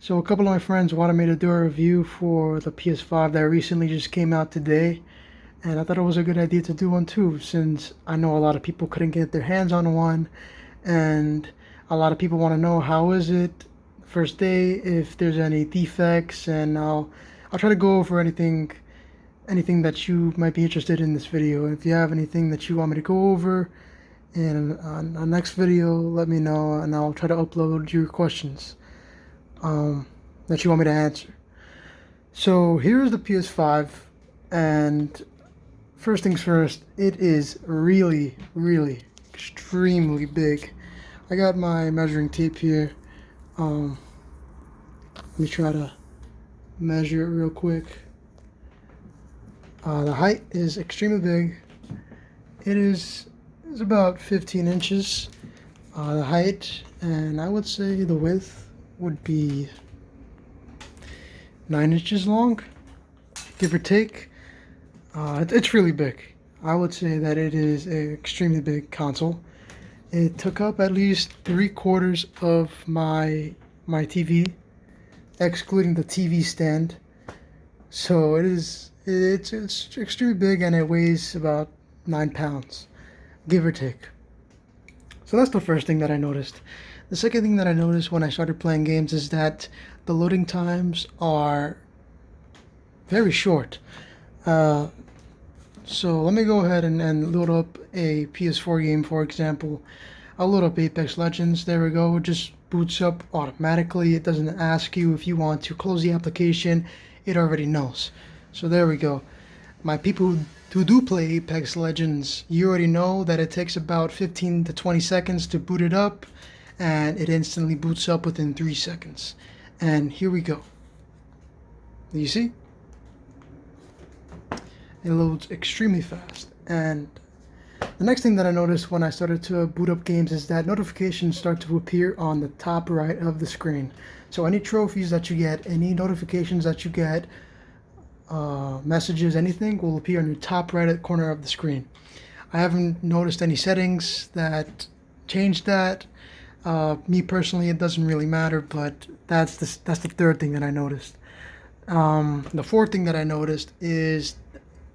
So a couple of my friends wanted me to do a review for the PS5 that recently just came out today, and I thought it was a good idea to do one too, since I know a lot of people couldn't get their hands on one, and a lot of people want to know how is it first day, if there's any defects, and I'll try to go over anything that you might be interested in this video. If you have anything that you want me to go over in a next video, let me know, and I'll try to upload your questions that you want me to answer. So here's the PS5, and first things first, it is really, really extremely big. I got my measuring tape here. Let me try to measure it real quick. The height is extremely big. It is about 15 inches, the height, and I would say the width would be 9 inches long, give or take. It's really big. I would say that it is an extremely big console. It took up at least 3/4 of my TV, excluding the TV stand. So it's extremely big, and it weighs about 9 pounds, give or take. So that's the first thing that I noticed. The second thing that I noticed when I started playing games is that the loading times are very short. So let me go ahead and load up a PS4 game, for example. I'll load up Apex Legends. There we go. It just boots up automatically. It doesn't ask you if you want to close the application. It already knows. So there we go. My people who do play Apex Legends, you already know that it takes about 15 to 20 seconds to boot it up, and it instantly boots up within 3 seconds. And here we go. You see? It loads extremely fast. And the next thing that I noticed when I started to boot up games is that notifications start to appear on the top right of the screen. So any trophies that you get, any notifications that you get, messages, anything will appear on the top right corner of the screen. I haven't noticed any settings that change that. Me personally, it doesn't really matter, but that's the third thing that I noticed. The fourth thing that I noticed is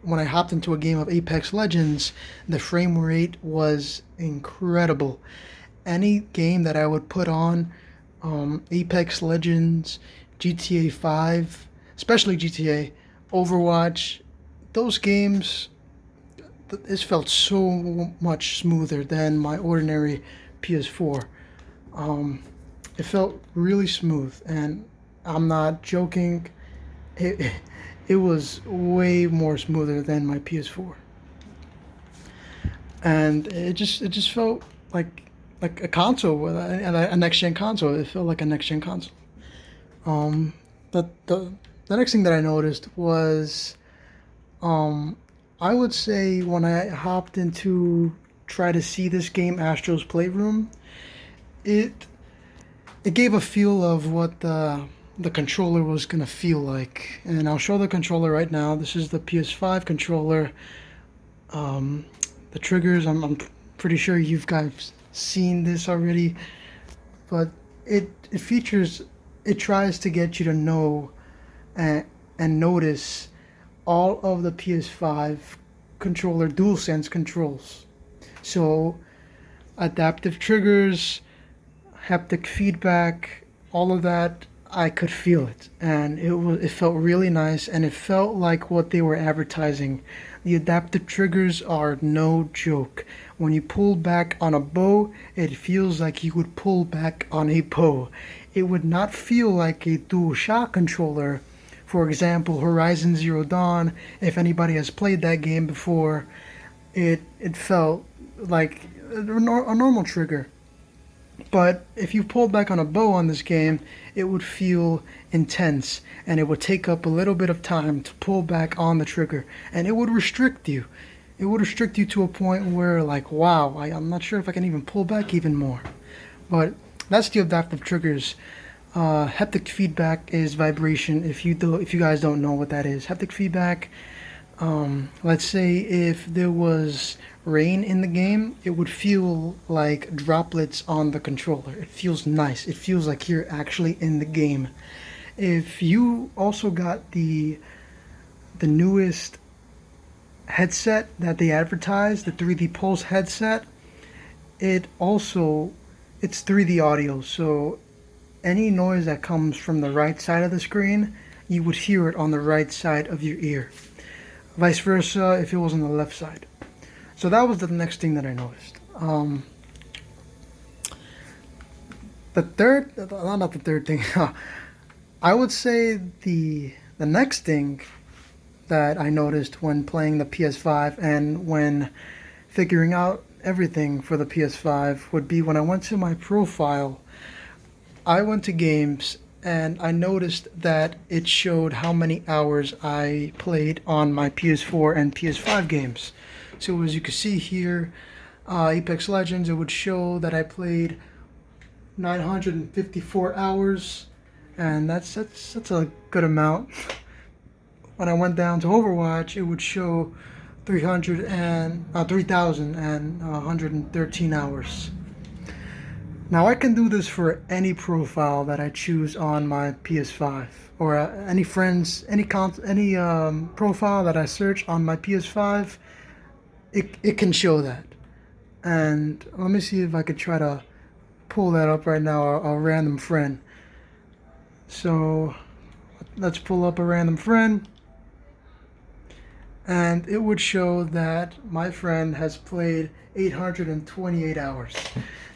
when I hopped into a game of Apex Legends, the frame rate was incredible. Any game that I would put on, Apex Legends, GTA 5, especially GTA, Overwatch, those games, it felt so much smoother than my ordinary PS4. It felt really smooth, and I'm not joking. It was way more smoother than my PS4, and it just felt like a console, a next gen console. It felt like a next gen console. But the next thing that I noticed was, I would say when I hopped into try to see this game, Astro's Playroom, it gave a feel of what the controller was gonna feel like, and I'll show the controller right now. This is the PS5 controller. The triggers, I'm pretty sure you've guys seen this already, but it tries to get you to know and notice all of the PS5 controller DualSense controls. So adaptive triggers, haptic feedback, all of that, I could feel it, and it felt really nice, and it felt like what they were advertising. The adaptive triggers are no joke. When you pull back on a bow, it feels like you would pull back on a bow. It would not feel like a DualShock controller. For example, Horizon Zero Dawn, if anybody has played that game before, it felt like a normal trigger. But if you pulled back on a bow on this game, it would feel intense, and it would take up a little bit of time to pull back on the trigger, and it would restrict you. It would restrict you to a point where, like, wow, I'm not sure if I can even pull back even more. But that's the adaptive triggers. Haptic feedback is vibration. If you guys don't know what that is, haptic feedback Let's say if there was rain in the game, it would feel like droplets on the controller. It feels nice. It feels like you're actually in the game. If you also got the newest headset that they advertised, the 3D Pulse headset, it's 3D audio, so any noise that comes from the right side of the screen, you would hear it on the right side of your ear. Vice versa if it was on the left side. So that was the next thing that I noticed. Not the third thing. I would say the next thing that I noticed when playing the PS5 and when figuring out everything for the PS5 would be when I went to my profile. I went to games and I noticed that it showed how many hours I played on my PS4 and PS5 games. So as you can see here, Apex Legends, it would show that I played 954 hours, and that's a good amount. When I went down to Overwatch, it would show 3,113 hours. Now I can do this for any profile that I choose on my PS5, or any friends, any profile that I search on my PS5. It can show that. And let me see if I could try to pull that up right now. A random friend. So let's pull up a random friend. And it would show that my friend has played 828 hours.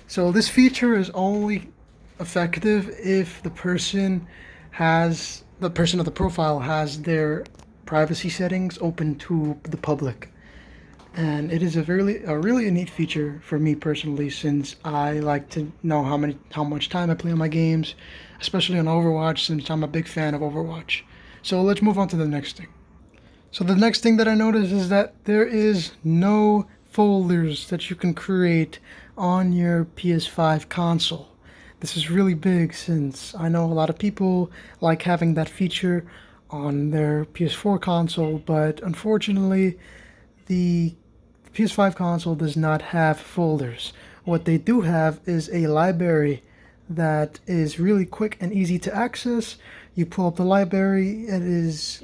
So this feature is only effective if the person of the profile has their privacy settings open to the public. And it is a really neat feature for me personally, since I like to know how much time I play on my games, especially on Overwatch, since I'm a big fan of Overwatch. So let's move on to the next thing. So the next thing that I noticed is that there is no folders that you can create on your PS5 console. This is really big, since I know a lot of people like having that feature on their PS4 console, but unfortunately the PS5 console does not have folders. What they do have is a library that is really quick and easy to access. You pull up the library, it's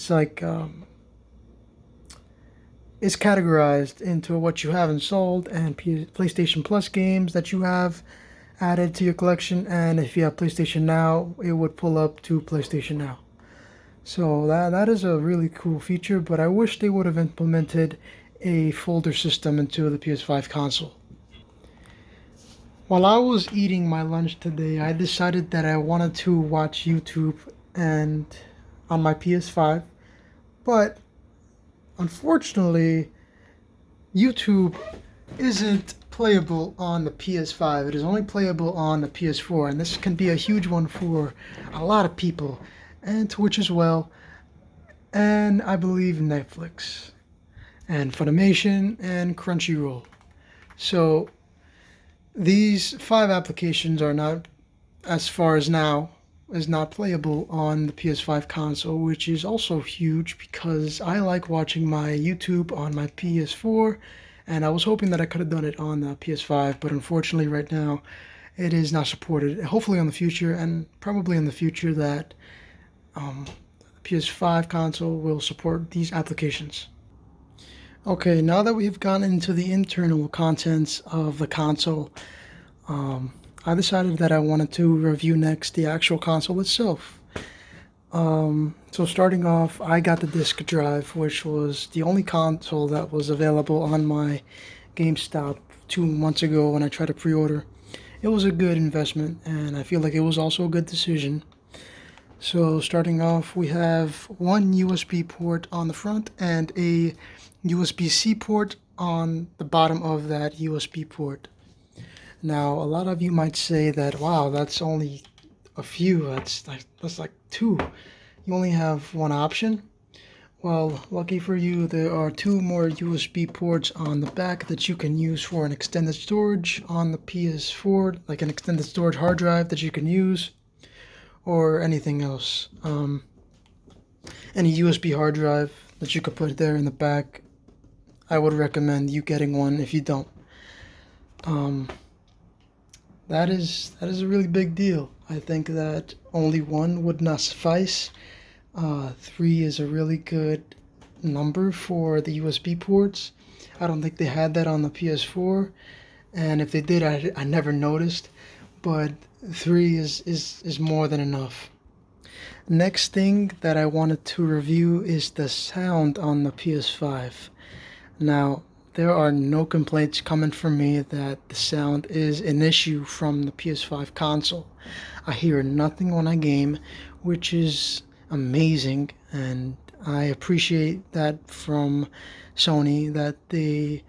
like it's categorized into what you have installed and PlayStation Plus games that you have added to your collection, and if you have PlayStation Now, it would pull up to PlayStation Now. So that is a really cool feature, but I wish they would have implemented a folder system into the PS5 console. While I was eating my lunch today, I decided that I wanted to watch YouTube and on my PS5, but unfortunately YouTube isn't playable on the PS5. It is only playable on the PS4, and this can be a huge one for a lot of people, and Twitch as well, and I believe Netflix and Funimation and Crunchyroll. So these 5 applications are not, as far as now, is not playable on the PS5 console, which is also huge because I like watching my YouTube on my PS4, and I was hoping that I could have done it on the PS5, but unfortunately right now it is not supported. Hopefully in the future, and probably in the future, that PS5 console will support these applications. Okay, now that we've gone into the internal contents of the console, I decided that I wanted to review next the actual console itself. So starting off, I got the disk drive, which was the only console that was available on my GameStop 2 months ago when I tried to pre-order. It was a good investment, and I feel like it was also a good decision. So starting off, we have one USB port on the front and a USB-C port on the bottom of that USB port. Now, a lot of you might say that, wow, that's only a few, that's like 2. You only have one option. Well, lucky for you, there are 2 more USB ports on the back that you can use for an extended storage on the PS4, like an extended storage hard drive that you can use, or anything else. Any USB hard drive that you could put there in the back. I would recommend you getting one if you don't. That is a really big deal. I think that only one would not suffice. 3 is a really good number for the USB ports. I don't think they had that on the PS4, and if they did, I never noticed. But 3 is more than enough. Next thing that I wanted to review is the sound on the PS5. Now, there are no complaints coming from me that the sound is an issue from the PS5 console. I hear nothing when I game, which is amazing, and I appreciate that from Sony, that they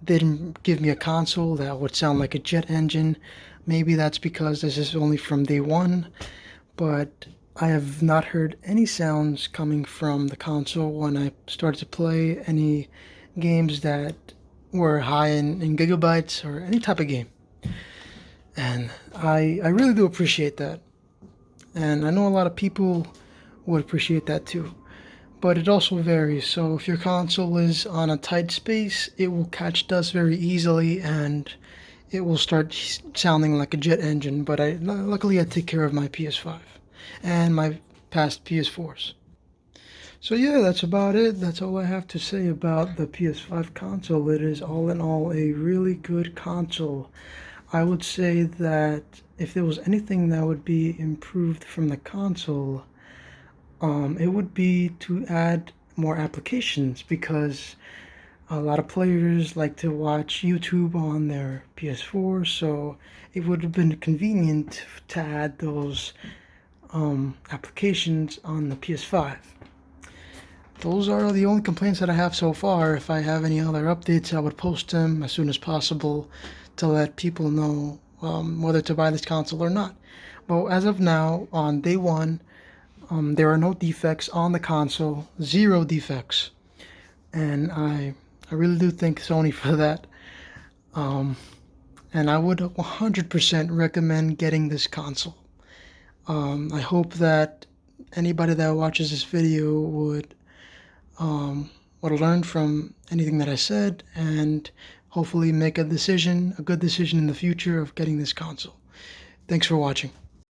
didn't give me a console that would sound like a jet engine. Maybe that's because this is only from day one, but I have not heard any sounds coming from the console when I started to play any games that were high in gigabytes or any type of game. And I really do appreciate that. And I know a lot of people would appreciate that too. But it also varies. So if your console is on a tight space, it will catch dust very easily and it will start sounding like a jet engine. But luckily I take care of my PS5 and my past PS4s. So yeah, that's about it. That's all I have to say about the PS5 console. It is all in all a really good console. I would say that if there was anything that would be improved from the console, it would be to add more applications, because a lot of players like to watch YouTube on their PS4, so it would have been convenient to add those applications on the PS5. Those are the only complaints that I have so far. If I have any other updates, I would post them as soon as possible to let people know whether to buy this console or not. But as of now, on day one, there are no defects on the console, 0 defects. And I really do thank Sony for that. And I would 100% recommend getting this console. I hope that anybody that watches this video would learn from anything that I said, and hopefully make a good decision in the future of getting this console. Thanks for watching.